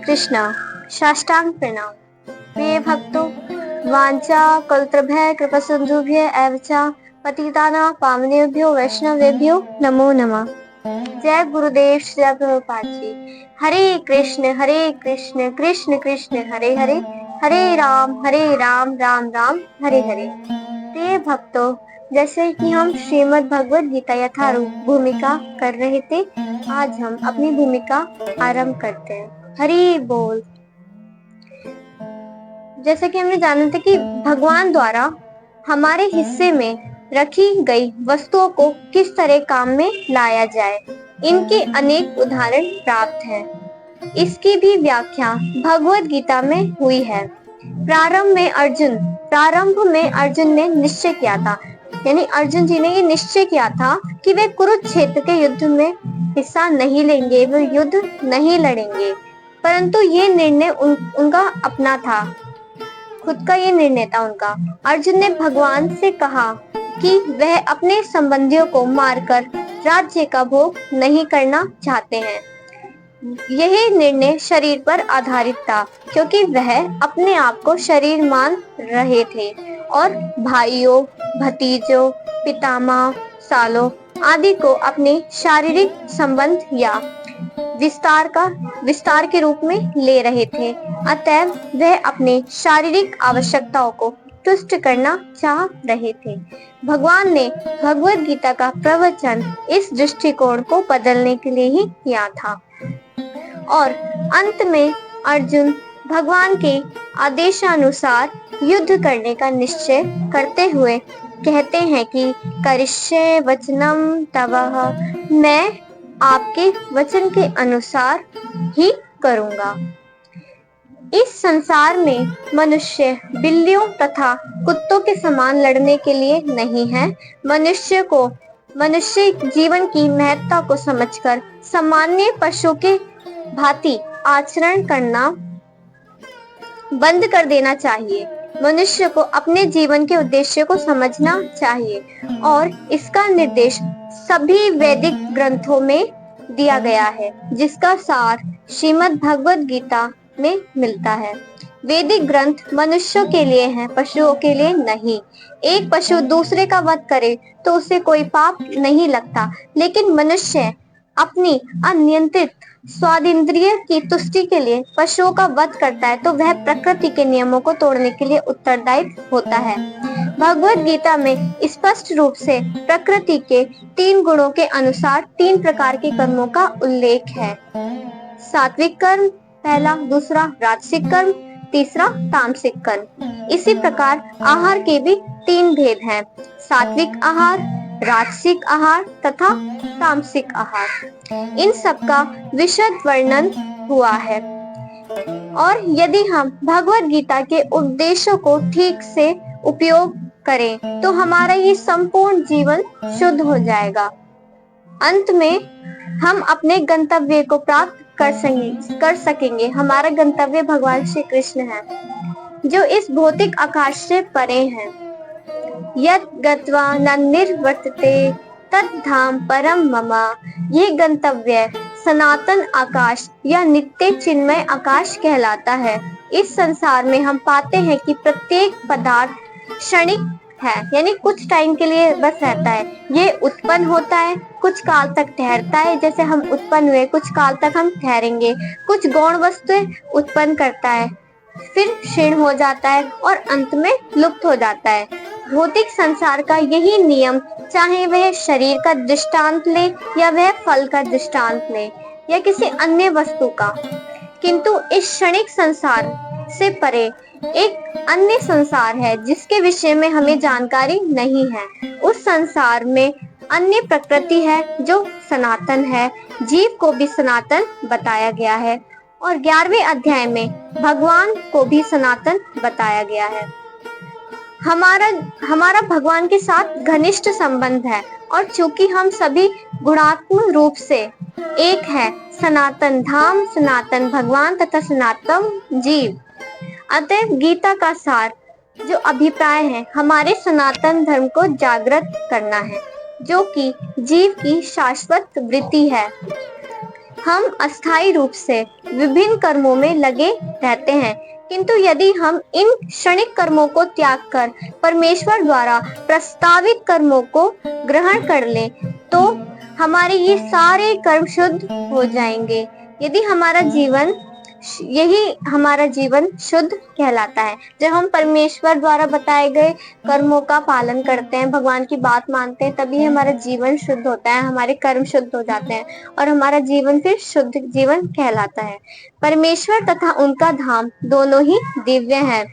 कृष्णा। साष्टांग प्रणाम। प्रिय भक्तों, वांछा कल्त्रभय कृपा सिंधुभ्य एव च पतितानां पावनेभ्यो वैष्णवेभ्यो नमो नमः। जय गुरुदेव श्री प्रभुपाद जी। हरे कृष्ण कृष्ण कृष्ण हरे हरे, हरे राम राम राम हरे हरे। प्रिय भक्तों, जैसे कि हम श्रीमद् भगवद गीता यथारूप भूमिका कर रहे थे, आज हम अपनी भूमिका आरंभ करते हैं। हरि बोल। जैसे कि हमने जाना था कि भगवान द्वारा हमारे हिस्से में रखी गई वस्तुओं को किस तरह काम में लाया जाए, इनके अनेक उदाहरण प्राप्त हैं। इसकी भी व्याख्या भगवद गीता में हुई है। प्रारंभ में अर्जुन ने निश्चय किया था, यानी अर्जुन जी ने ये निश्चय किया था कि वे कुरुक्षेत्र के युद्ध में हिस्सा नहीं लेंगे, वे युद्ध नहीं लड़ेंगे। परंतु ये निर्णय उनका अपना था, खुद का ये निर्णय था उनका। अर्जुन ने भगवान से कहा कि वह अपने संबंधियों को मारकर राज्य का भोग नहीं करना चाहते हैं। यही निर्णय शरीर पर आधारित था, क्योंकि वह अपने आप को शरीर मान रहे थे और भाइयों, भतीजों, पितामह, सालों आदि को अपने शारीरिक संबंध या विस्तार के रूप में ले रहे थे। अतएव वह अपने शारीरिक आवश्यकताओं को तुष्ट करना चाह रहे थे। भगवान ने भगवद गीता का प्रवचन इस दृष्टिकोण को बदलने के लिए ही किया था। और अंत में अर्जुन भगवान के आदेशानुसार युद्ध करने का निश्चय करते हुए कहते हैं कि करिष्ये वचनम तवः, मैं आपके वचन के अनुसार ही करूंगा। इस संसार में मनुष्य बिल्लियों तथा कुत्तों के समान लड़ने के लिए नहीं है। मनुष्य जीवन की महत्ता को समझकर सामान्य पशु के भांति आचरण करना बंद कर देना चाहिए। मनुष्य को अपने जीवन के उद्देश्य को समझना चाहिए और इसका निर्देश सभी वैदिक ग्रंथों में दिया गया है, जिसका सार श्रीमद् भगवद गीता में मिलता है। वैदिक ग्रंथ मनुष्यों के लिए हैं, पशुओं के लिए नहीं। एक पशु दूसरे का वध करे तो उसे कोई पाप नहीं लगता, लेकिन मनुष्य अपनी अनियंत्रित स्वादिंद्रिय की तुष्टि के लिए पशुओं का वध करता है, तो वह प्रकृति के नियमों को तोड़ने के लिए उत्तरदायी होता है। भगवद गीता में स्पष्ट रूप से प्रकृति के 3 गुणों के अनुसार 3 प्रकार के कर्मों का उल्लेख है। सात्विक कर्म पहला, दूसरा राजसिक कर्म, तीसरा तामसिक कर्म। इसी प्रकार आहार के भी 3 भेद हैं, सात्विक आहार, राजसिक आहार तथा तामसिक आहार। इन सब का विशद वर्णन हुआ है। और यदि हम भगवद गीता के उपदेशों को ठीक से उपयोग करें तो हमारा ये संपूर्ण जीवन शुद्ध हो जाएगा। अंत में हम अपने गंतव्य को प्राप्त कर सकेंगे। हमारा गंतव्य भगवान श्री कृष्ण है, जो इस भौतिक आकाश से परे हैं। यत् गत्वा न निर्वर्तते तत् धाम परम मम। ये गंतव्य सनातन आकाश या नित्य चिन्मय आकाश कहलाता है। इस संसार में हम पाते हैं कि प्रत्येक पदार्थ क्षणिक है, यानी कुछ टाइम के लिए बस रहता है। ये उत्पन्न होता है, कुछ काल तक ठहरता है, जैसे हम उत्पन्न हुए कुछ काल तक हम ठहरेंगे। कुछ गौण वस्तुएं उत्पन्न करता है, फिर क्षीण हो जाता है और अंत में लुप्त हो जाता है। भौतिक संसार का यही नियम, चाहे वह शरीर का दृष्टांत ले या वह फल का दृष्टांत ले या किसी अन्य वस्तु का। किंतु इस क्षणिक संसार से परे एक अन्य संसार है, जिसके विषय में हमें जानकारी नहीं है। उस संसार में अन्य प्रकृति है जो सनातन है। जीव को भी सनातन बताया गया है और 11वें अध्याय में भगवान को भी सनातन बताया गया है। हमारा भगवान के साथ घनिष्ठ संबंध है और चूंकि हम सभी गुणात्मक रूप से एक है, सनातन धाम, सनातन भगवान तथा सनातन जीव। अतः गीता का सार जो अभिप्राय है, हमारे सनातन धर्म को जागृत करना है, जो कि जीव की शाश्वत वृत्ति है। हम अस्थायी रूप से विभिन्न कर्मों में लगे रहते हैं, किंतु यदि हम इन क्षणिक कर्मों को त्याग कर परमेश्वर द्वारा प्रस्तावित कर्मों को ग्रहण कर लें तो हमारे ये सारे कर्म शुद्ध हो जाएंगे। यही हमारा जीवन शुद्ध कहलाता है। जब हम परमेश्वर द्वारा बताए गए कर्मों का पालन करते हैं, भगवान की बात मानते हैं, तभी हमारा जीवन शुद्ध होता है, हमारे कर्म शुद्ध हो जाते हैं और हमारा जीवन फिर शुद्ध जीवन कहलाता है। परमेश्वर तथा उनका धाम दोनों ही दिव्य है।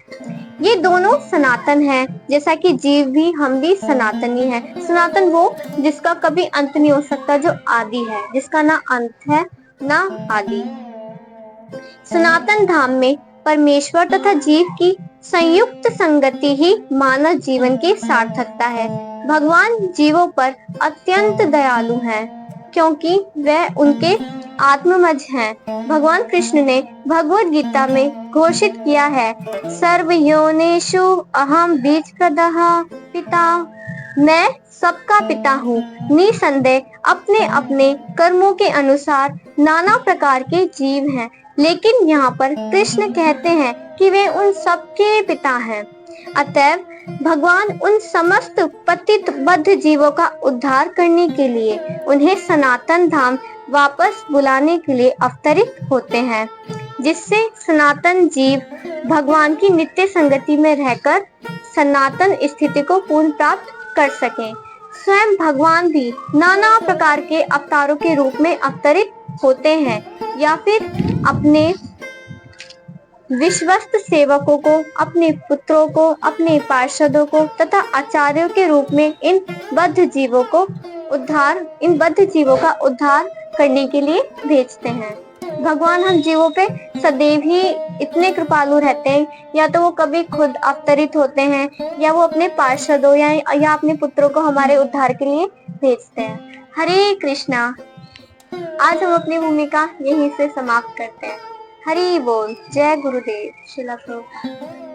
ये दोनों सनातन है, जैसा कि जीव भी, हम भी सनातनी है। सनातन वो जिसका कभी अंत नहीं हो सकता, जो आदि है, जिसका ना अंत है ना आदि। सनातन धाम में परमेश्वर तथा जीव की संयुक्त संगति ही मानव जीवन की सार्थकता है। भगवान जीवों पर अत्यंत दयालु हैं, क्योंकि वह उनके आत्ममज हैं। भगवान कृष्ण ने भगवत गीता में घोषित किया है, सर्व योनिषु अहम बीज प्रदः पिता, मैं सबका पिता हूँ। निसंदेह अपने अपने कर्मों के अनुसार नाना प्रकार के जीव हैं, लेकिन यहाँ पर कृष्ण कहते हैं कि वे उन सबके पिता हैं। अतएव भगवान उन समस्त पतित बद्ध जीवों का उद्धार करने के लिए, उन्हें सनातन धाम वापस बुलाने के लिए अवतरित होते हैं, जिससे सनातन जीव भगवान की नित्य संगति में रहकर सनातन स्थिति को पूर्ण प्राप्त कर सकें। स्वयं भगवान भी नाना प्रकार के अवतारों के रूप में अवतरित होते हैं या फिर अपने विश्वस्त सेवकों को, अपने पुत्रों को, अपने पार्षदों को तथा आचार्यों के रूप में इन बद्ध जीवों का उद्धार करने के लिए भेजते हैं। भगवान हम जीवों पे सदैव ही इतने कृपालु रहते हैं, या तो वो कभी खुद अवतरित होते हैं या वो अपने पार्षदों या अपने पुत्रों को हमारे उद्धार के लिए भेजते हैं। हरे कृष्णा। आज हम अपनी भूमिका यहीं से समाप्त करते हैं। हरि बोल। जय गुरुदेव। शिला प्रभुपाद।